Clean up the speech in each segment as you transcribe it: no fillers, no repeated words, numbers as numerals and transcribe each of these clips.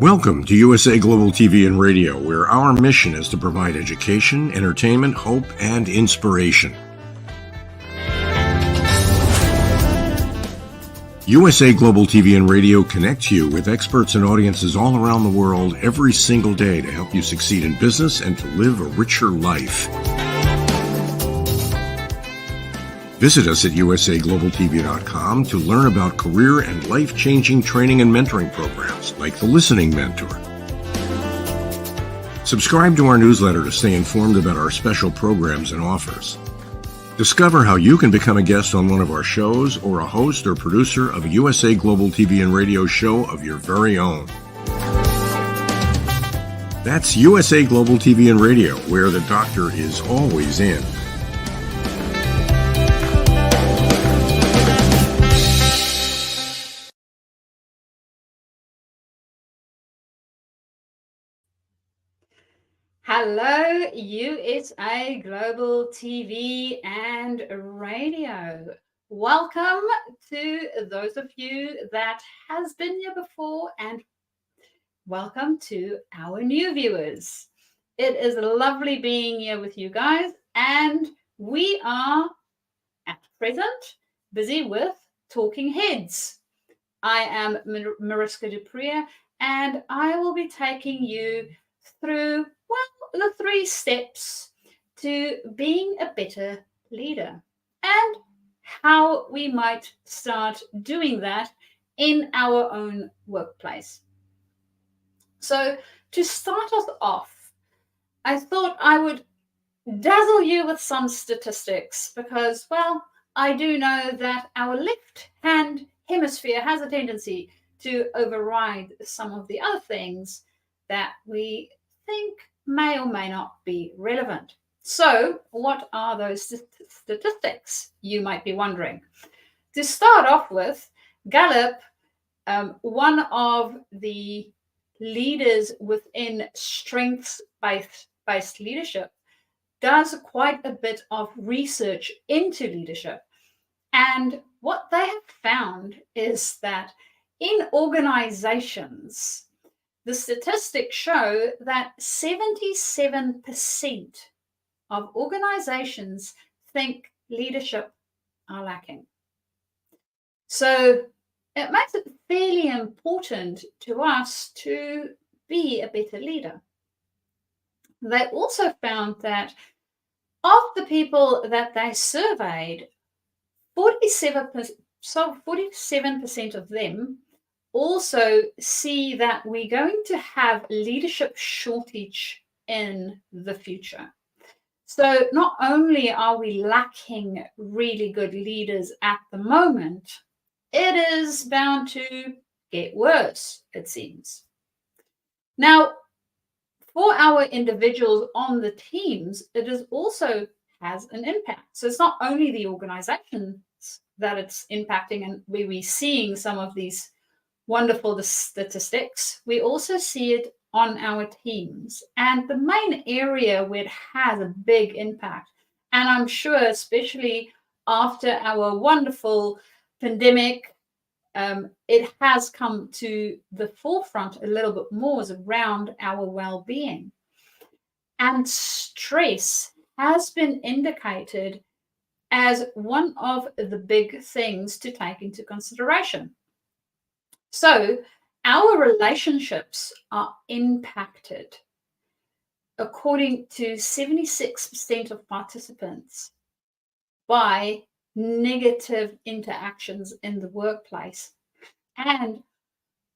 Welcome to USA Global TV and Radio, where our mission is to provide education, entertainment, hope, and inspiration. USA Global TV and Radio connects you with experts and audiences all around the world every single day to help you succeed in business and to live a richer life. Visit us at usaglobaltv.com to learn about career and life-changing training and mentoring programs like the Listening Mentor. Subscribe to our newsletter to stay informed about our special programs and offers. Discover how you can become a guest on one of our shows or a host or producer of a USA Global TV and Radio show of your very own. That's USA Global TV and Radio, where the doctor is always in. Hello, USA Global TV and Radio. Welcome to those of you that has been here before, and welcome to our new viewers. It is lovely being here with you guys, and we are at present busy with Talking Heads. I am Mariska du Preez, and I will be taking you through the 3 steps to being a better leader and how we might start doing that in our own workplace. So to start us off, I thought I would dazzle you with some statistics because, well, I do know that our left-hand hemisphere has a tendency to override some of the other things that we think may or may not be relevant. So what are those statistics, you might be wondering? To start off with, Gallup, one of the leaders within strengths-based leadership, does quite a bit of research into leadership. And what they have found is that in organizations, the statistics show that 77% of organizations think leadership are lacking. So it makes it fairly important to us to be a better leader. They also found that of the people that they surveyed, 47% of them also see that we're going to have leadership shortage in the future. So not only are we lacking really good leaders at the moment, it is bound to get worse, it seems. Now, for our individuals on the teams, it is also has an impact. So it's not only the organizations that it's impacting and where we're seeing some of these wonderful statistics, we also see it on our teams. And the main area where it has a big impact, and I'm sure especially after our wonderful pandemic, it has come to the forefront a little bit more, is around our well-being. And stress has been indicated as one of the big things to take into consideration. So our relationships are impacted, according to 76% of participants, by negative interactions in the workplace. And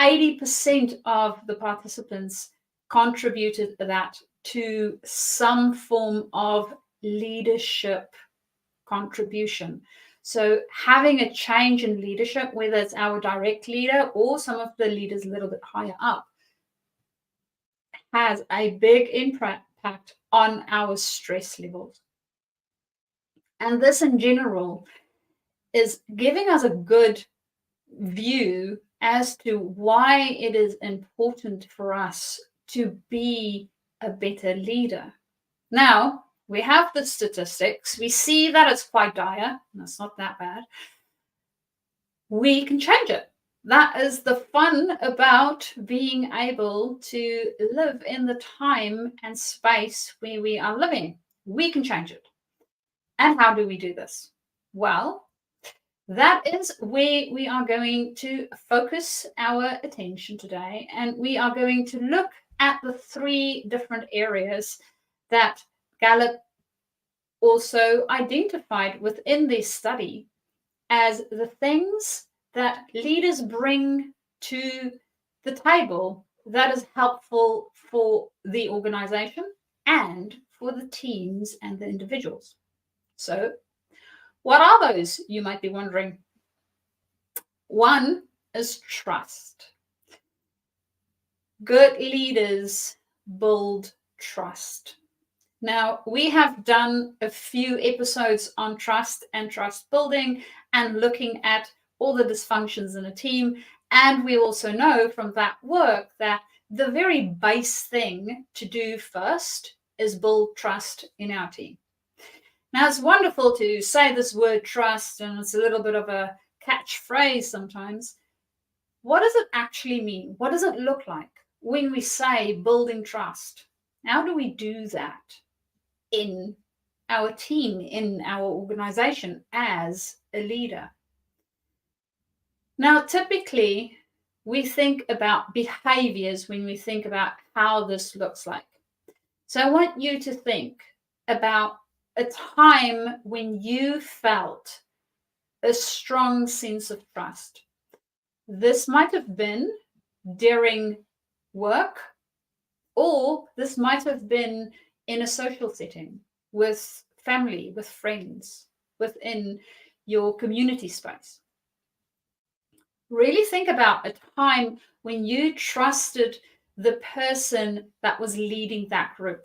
80% of the participants contributed that to some form of leadership contribution. So having a change in leadership, whether it's our direct leader or some of the leaders a little bit higher up, has a big impact on our stress levels. And this in general is giving us a good view as to why it is important for us to be a better leader. Now, we have the statistics. We see that it's quite dire. That's not that bad. We can change it. That is the fun about being able to live in the time and space where we are living. We can change it. And how do we do this? Well, that is where we are going to focus our attention today. And we are going to look at the 3 different areas that Gallup also identified within this study as the things that leaders bring to the table that is helpful for the organization and for the teams and the individuals. So, what are those, you might be wondering? One is trust. Good leaders build trust. Now, we have done a few episodes on trust and trust building and looking at all the dysfunctions in a team. And we also know from that work that the very base thing to do first is build trust in our team. Now, it's wonderful to say this word trust, and it's a little bit of a catchphrase sometimes. What does it actually mean? What does it look like when we say building trust? How do we do that in our team, in our organization as a leader? Now, typically, we think about behaviors when we think about how this looks like. So I want you to think about a time when you felt a strong sense of trust. This might have been during work, or this might have been in a social setting with family, with friends, within your community space. Really think about a time when you trusted the person that was leading that group.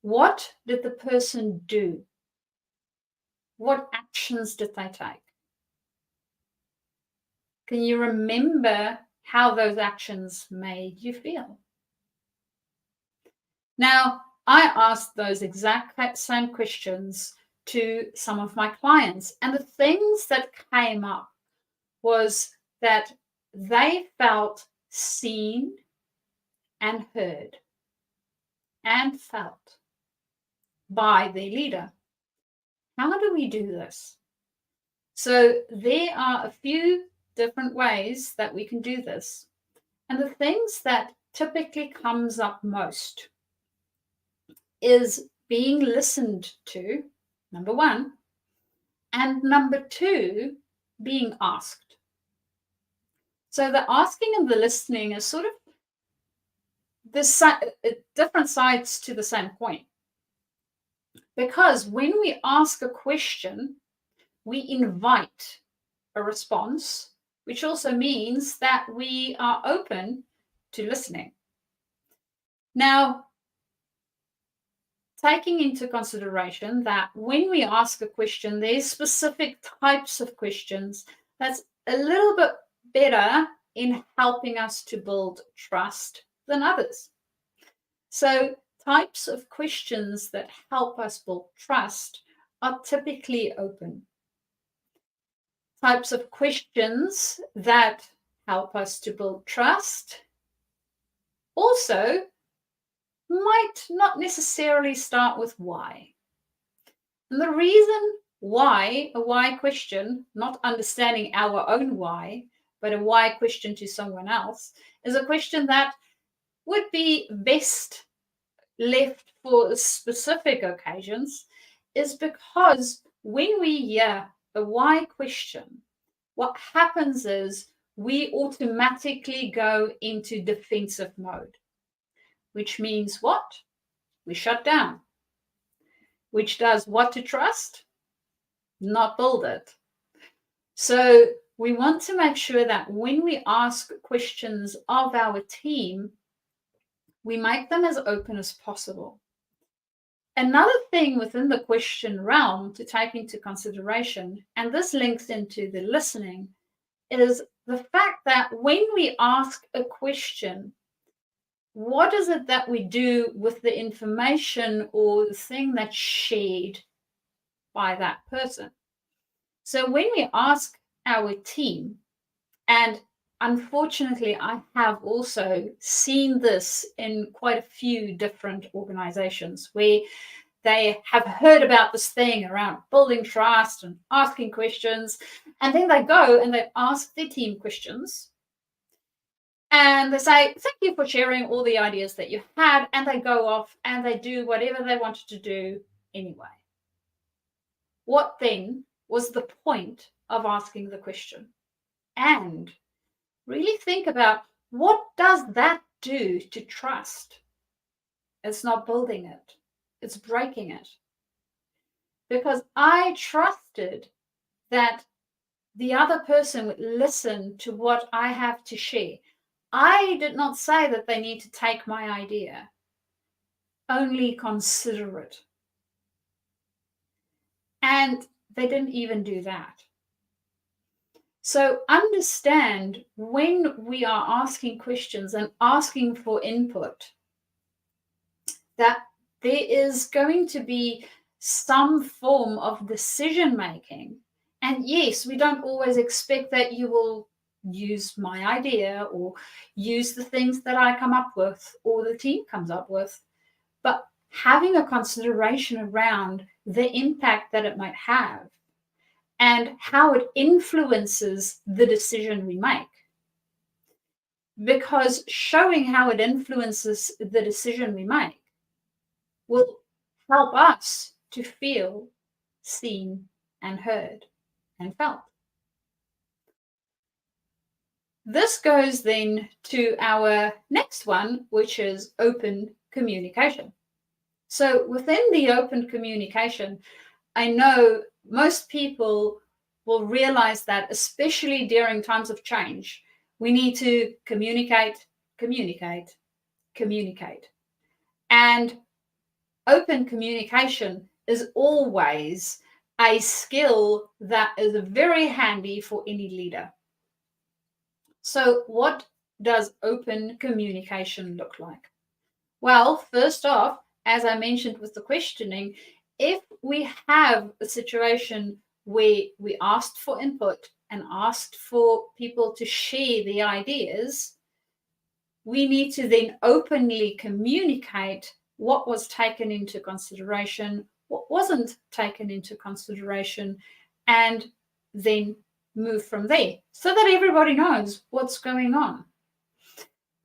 What did the person do? What actions did they take? Can you remember how those actions made you feel? Now, I asked those exact same questions to some of my clients, and the things that came up was that they felt seen and heard and felt by their leader. How do we do this? So there are a few different ways that we can do this. And the things that typically comes up most is being listened to, number 1, and number 2, being asked. So the asking and the listening is sort of different sides to the same coin. Because when we ask a question, we invite a response, which also means that we are open to listening. Now, taking into consideration that when we ask a question, there's specific types of questions that's a little bit better in helping us to build trust than others. So types of questions that help us build trust are typically open. Types of questions that help us to build trust also might not necessarily start with why. And the reason why, a why question, not understanding our own why, but a why question to someone else, is a question that would be best left for specific occasions, is because when we hear a why question, what happens is we automatically go into defensive mode, which means what? We shut down, which does what to trust? Not build it. So we want to make sure that when we ask questions of our team, we make them as open as possible. Another thing within the question realm to take into consideration, and this links into the listening, is the fact that when we ask a question, what is it that we do with the information or the thing that's shared by that person? So when we ask our team, And unfortunately, I have also seen this in quite a few different organizations where they have heard about this thing around building trust and asking questions. And then they go and they ask their team questions. And they say, thank you for sharing all the ideas that you had. And they go off and they do whatever they wanted to do anyway. What then was the point of asking the question? And really think about, what does that do to trust? It's not building it, it's breaking it. Because I trusted that the other person would listen to what I have to share. I did not say that they need to take my idea, only consider it. And they didn't even do that. So understand, when we are asking questions and asking for input, that there is going to be some form of decision making. And yes, we don't always expect that you will use my idea or use the things that I come up with or the team comes up with. But having a consideration around the impact that it might have and how it influences the decision we make. Because showing how it influences the decision we make will help us to feel seen and heard and felt. This goes then to our next one, which is open communication. So within the open communication, I know most people will realize that, especially during times of change, we need to communicate, communicate, communicate. And open communication is always a skill that is very handy for any leader. So what does open communication look like? Well, first off, as I mentioned with the questioning, if we have a situation where we asked for input and asked for people to share the ideas, we need to then openly communicate what was taken into consideration, what wasn't taken into consideration, and then move from there so that everybody knows what's going on.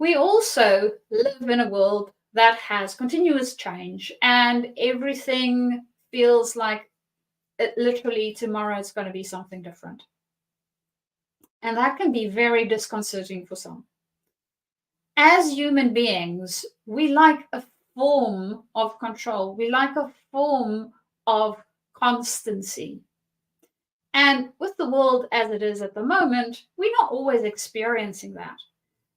We also live in a world that has continuous change, and everything feels like literally tomorrow it's going to be something different. And that can be very disconcerting for some. As human beings, we like a form of control. We like a form of constancy. And with the world as it is at the moment, we're not always experiencing that.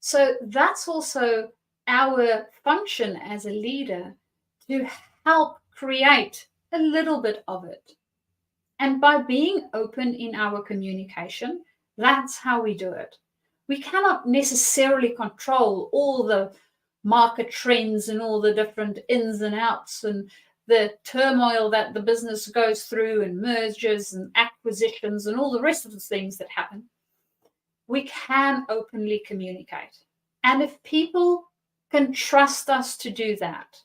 So that's also our function as a leader, to help create a little bit of it. And by being open in our communication, that's how we do it. We cannot necessarily control all the market trends and all the different ins and outs and the turmoil that the business goes through, and mergers and acquisitions and all the rest of the things that happen. We can openly communicate. And if people can trust us to do that,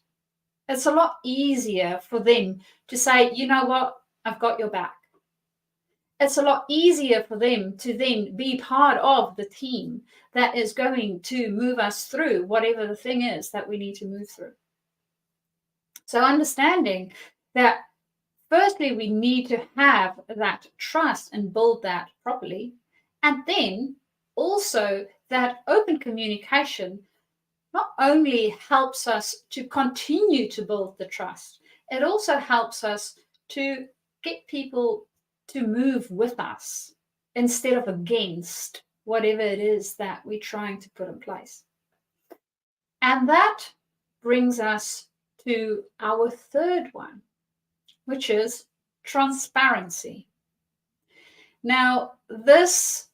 it's a lot easier for them to say, you know what, I've got your back. It's a lot easier for them to then be part of the team that is going to move us through whatever the thing is that we need to move through. So understanding that, firstly, we need to have that trust and build that properly. And then also that open communication not only helps us to continue to build the trust, it also helps us to get people to move with us instead of against whatever it is that we're trying to put in place. And that brings us to our third one, which is transparency. Now, this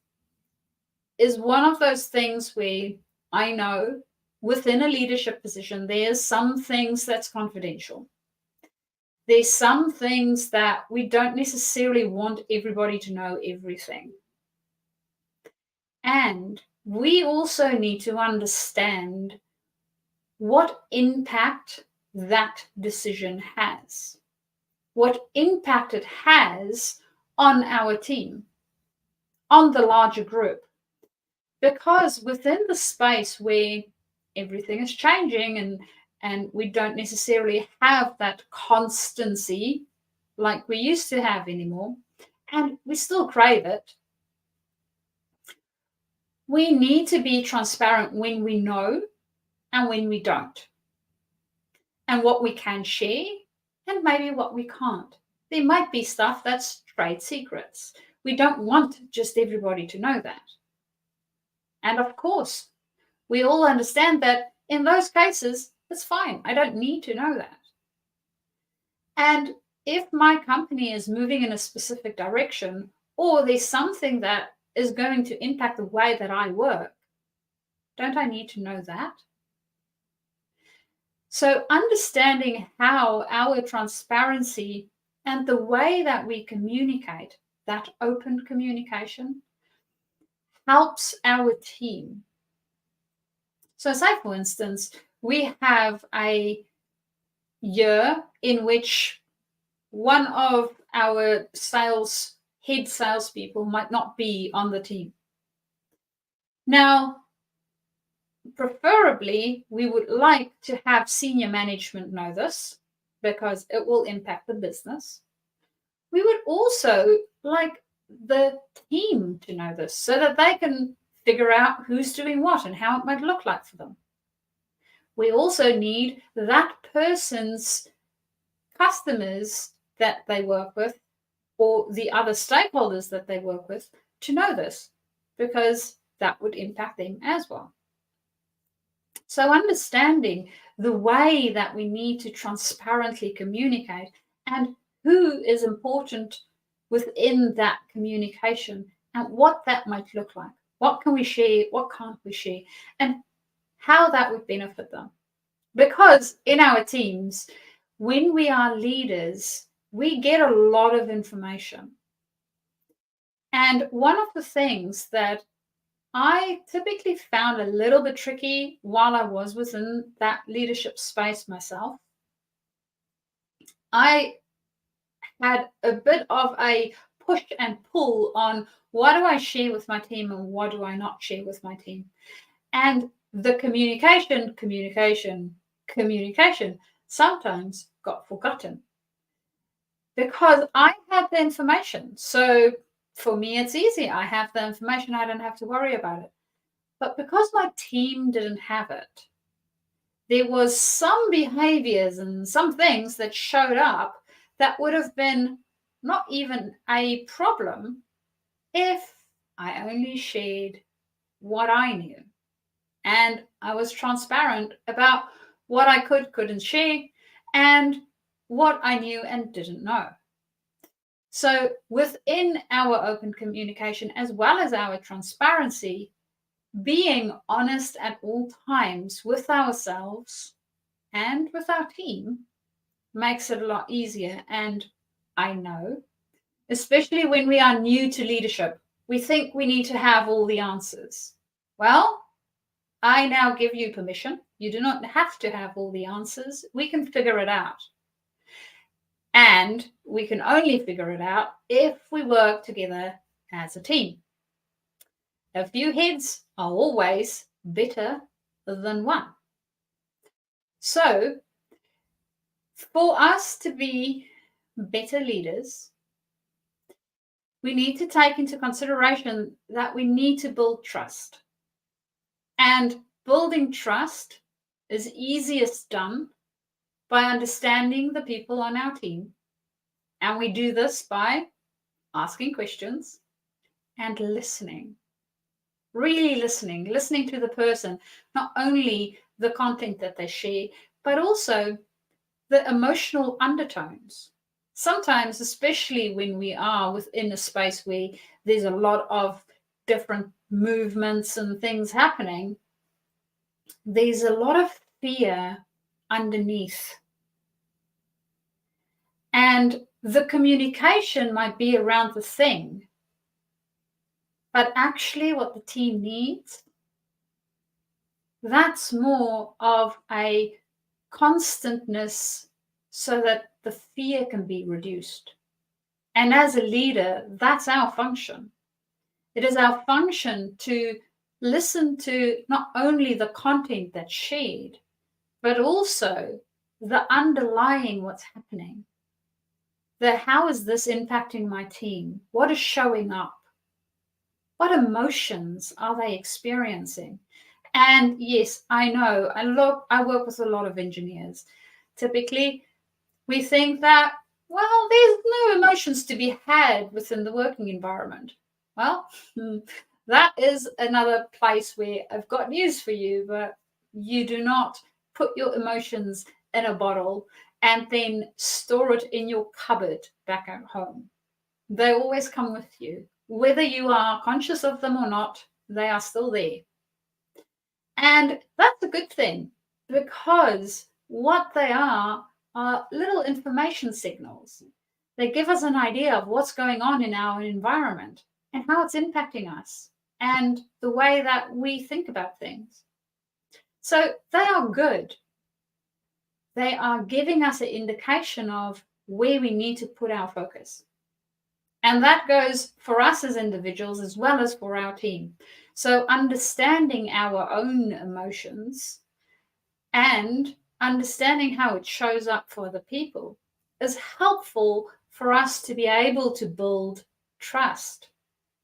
is one of those things where I know within a leadership position, there's some things that's confidential. There's some things that we don't necessarily want everybody to know everything. And we also need to understand what impact that decision has, what impact it has on our team, on the larger group. Because within the space where everything is changing and we don't necessarily have that constancy like we used to have anymore, and we still crave it, we need to be transparent when we know and when we don't, and what we can share and maybe what we can't. There might be stuff that's trade secrets. We don't want just everybody to know that. And of course, we all understand that in those cases, it's fine. I don't need to know that. And if my company is moving in a specific direction, or there's something that is going to impact the way that I work, don't I need to know that? So understanding how our transparency and the way that we communicate, that open communication, helps our team. So say, for instance, we have a year in which one of our head salespeople might not be on the team. Now, preferably, we would like to have senior management know this because it will impact the business. We would also like the team to know this so that they can figure out who's doing what and how it might look like for them. We also need that person's customers that they work with or the other stakeholders that they work with to know this, because that would impact them as well. So understanding the way that we need to transparently communicate and who is important within that communication and what that might look like. What can we share? What can't we share? And how that would benefit them. Because in our teams, when we are leaders, we get a lot of information. And one of the things that I typically found a little bit tricky while I was within that leadership space myself, I had a bit of a push and pull on what do I share with my team and what do I not share with my team. And the communication sometimes got forgotten because I had the information. So for me, it's easy. I have the information. I don't have to worry about it. But because my team didn't have it, there was some behaviors and some things that showed up that would have been not even a problem if I only shared what I knew. And I was transparent about what I couldn't share and what I knew and didn't know. So within our open communication, as well as our transparency, being honest at all times with ourselves and with our team makes it a lot easier. And I know, especially when we are new to leadership, we think we need to have all the answers. Well, I now give you permission. You do not have to have all the answers. We can figure it out. And we can only figure it out if we work together as a team. A few heads are always better than one. So, for us to be better leaders, we need to take into consideration that we need to build trust. And building trust is easiest done by understanding the people on our team. And we do this by asking questions and listening. Really listening to the person, not only the content that they share, but also the emotional undertones. Sometimes, especially when we are within a space where there's a lot of different movements and things happening, there's a lot of fear underneath. And the communication might be around the thing, But actually what the team needs, that's more of a constantness so that the fear can be reduced. And as a leader, that's our function. It is our function to listen to not only the content that's shared, but also the underlying what's happening. How is this impacting my team? What is showing up? What emotions are they experiencing? And yes, I know, I work with a lot of engineers. Typically, we think that, well, there's no emotions to be had within the working environment. Well, that is another place where I've got news for you, but you do not put your emotions in a bottle and then store it in your cupboard back at home. They always come with you. Whether you are conscious of them or not, they are still there. And that's a good thing, because what they are little information signals. They give us an idea of what's going on in our environment and how it's impacting us and the way that we think about things. So they are good. They are giving us an indication of where we need to put our focus. And that goes for us as individuals as well as for our team. So understanding our own emotions and understanding how it shows up for other people is helpful for us to be able to build trust.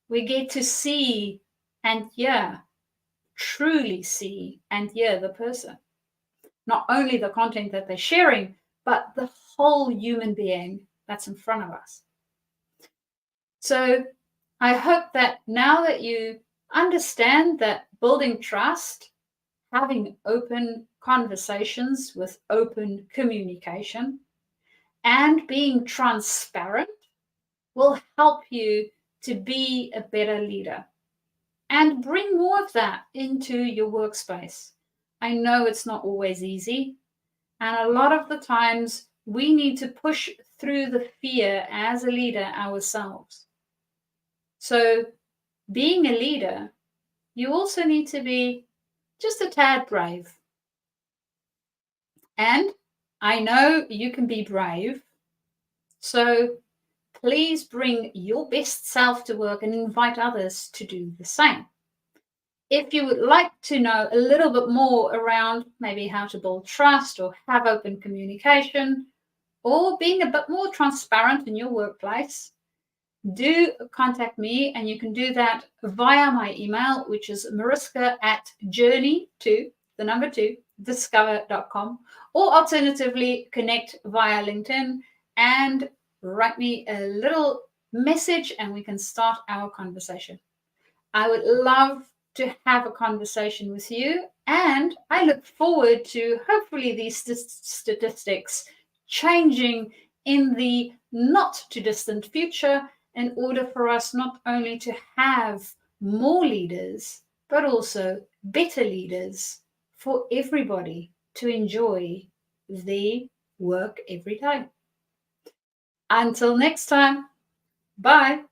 We get to see and hear, truly see and hear the person. Not only the content that they're sharing, but the whole human being that's in front of us. So I hope that now that you understand that building trust, having open conversations with open communication, and being transparent will help you to be a better leader and bring more of that into your workspace. I know it's not always easy, and a lot of the times we need to push through the fear as a leader ourselves. So being a leader, you also need to be just a tad brave. And I know you can be brave. So please bring your best self to work and invite others to do the same. If you would like to know a little bit more around maybe how to build trust or have open communication or being a bit more transparent in your workplace, do contact me, and you can do that via my email, which is mariska@journey2discover.com, or alternatively connect via LinkedIn and write me a little message and we can start our conversation. I would love to have a conversation with you, and I look forward to hopefully these statistics changing in the not too distant future, in order for us not only to have more leaders, but also better leaders for everybody to enjoy their work every day. Until next time, bye.